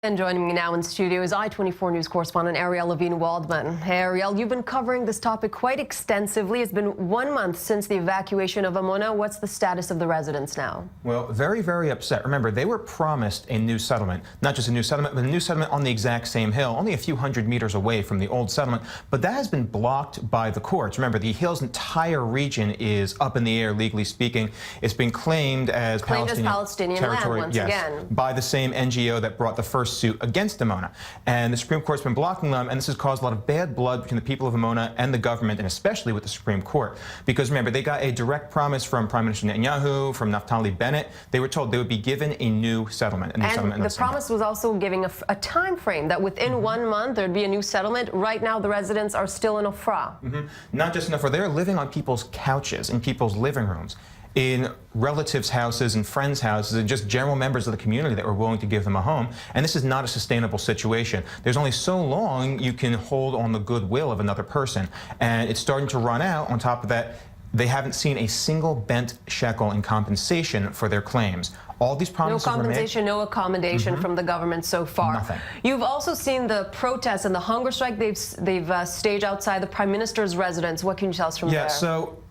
And joining me now in studio is i24NEWS correspondent Ariel Levin-Waldman. Hey, Ariel, you've been covering this topic quite extensively. It's been 1 month since the evacuation of Amona. What's the status of the residents now? Well, very, very upset. Remember, they were promised a new settlement. Not just a new settlement, but a new settlement on the exact same hill, only a few hundred meters away from the old settlement. But that has been blocked by the courts. Remember, the hill's entire region is up in the air, legally speaking. It's been claimed as Palestinian territory, land once again. By the same NGO that brought the first suit against Amona. And the Supreme Court's been blocking them, and this has caused a lot of bad blood between the people of Amona and the government, and especially with the Supreme Court. Because remember, they got a direct promise from Prime Minister Netanyahu, from Naftali Bennett. They were told they would be given a new settlement. And the promise was also giving a time frame that within 1 month there'd be a new settlement. Right now, the residents are still in Ofra. Not just in Ofra, they're living on people's couches, in people's living rooms, in relatives' houses and friends' houses, and just general members of the community that were willing to give them a home. And this is not a sustainable situation. There's only so long you can hold on the goodwill of another person. And it's starting to run out. On top of that, they haven't seen a single bent shekel in compensation for their claims. All these promises no compensation, no accommodation from the government so far. Nothing. You've also seen the protests and the hunger strike they've staged outside the Prime Minister's residence. What can you tell us from there? So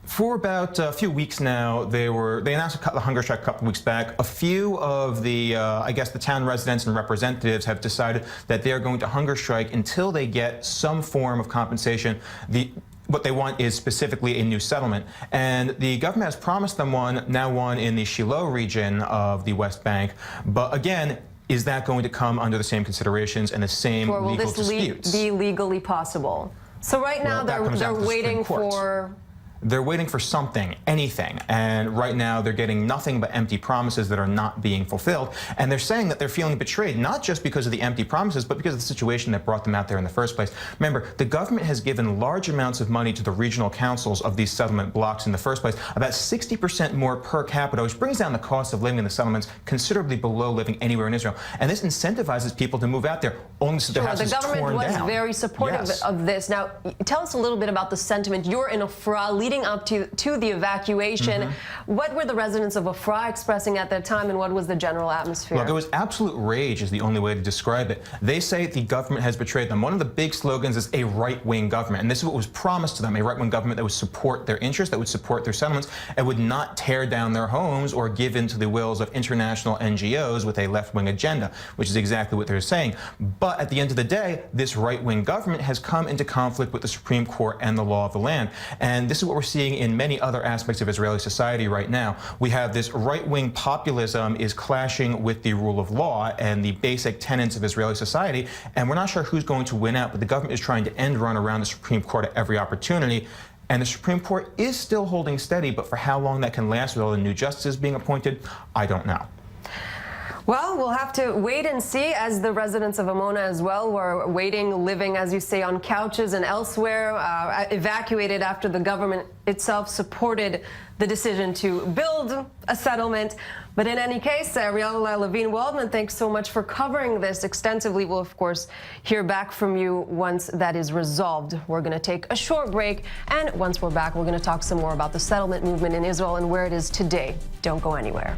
for about a few weeks now, they announced the hunger strike a couple weeks back. A few of the, I guess, the town residents and representatives have decided that they're going to hunger strike until they get some form of compensation. What they want is specifically a new settlement. And the government has promised them one in the Shiloh region of the West Bank. But again, is that going to come under the same considerations and the same legal disputes? Will this be legally possible? So right now they're waiting for... They're waiting for something, anything, and right now they're getting nothing but empty promises that are not being fulfilled. And they're saying that they're feeling betrayed, not just because of the empty promises, but because of the situation that brought them out there in the first place. Remember, the government has given large amounts of money to the regional councils of these settlement blocks in the first place, about 60% more per capita, which brings down the cost of living in the settlements considerably below living anywhere in Israel. And this incentivizes people to move out there, only so their houses torn down. The government was very supportive of this. Now, tell us a little bit about the sentiment. You're in Ofra, leading up to the evacuation. What were the residents of Ofra expressing at that time, and what was the general atmosphere? Look, it was absolute rage is the only way to describe it. They say the government has betrayed them. One of the big slogans is a right-wing government, and this is what was promised to them, a right-wing government that would support their interests, that would support their settlements, and would not tear down their homes or give in to the wills of international NGOs with a left-wing agenda, which is exactly what they're saying. But at the end of the day, this right-wing government has come into conflict with the Supreme Court and the law of the land. And this is what we're seeing in many other aspects of Israeli society right now. We have this right-wing populism is clashing with the rule of law and the basic tenets of Israeli society, and we're not sure who's going to win out, but the government is trying to end run around the Supreme Court at every opportunity. And the Supreme Court is still holding steady, but for how long that can last with all the new justices being appointed, I don't know. Well, we'll have to wait and see, as the residents of Amona as well were waiting, living, as you say, on couches and elsewhere, evacuated after the government itself supported the decision to build a settlement. But in any case, Ariel Levin-Waldman, thanks so much for covering this extensively. We'll, of course, hear back from you once that is resolved. We're going to take a short break, and once we're back, we're going to talk some more about the settlement movement in Israel and where it is today. Don't go anywhere.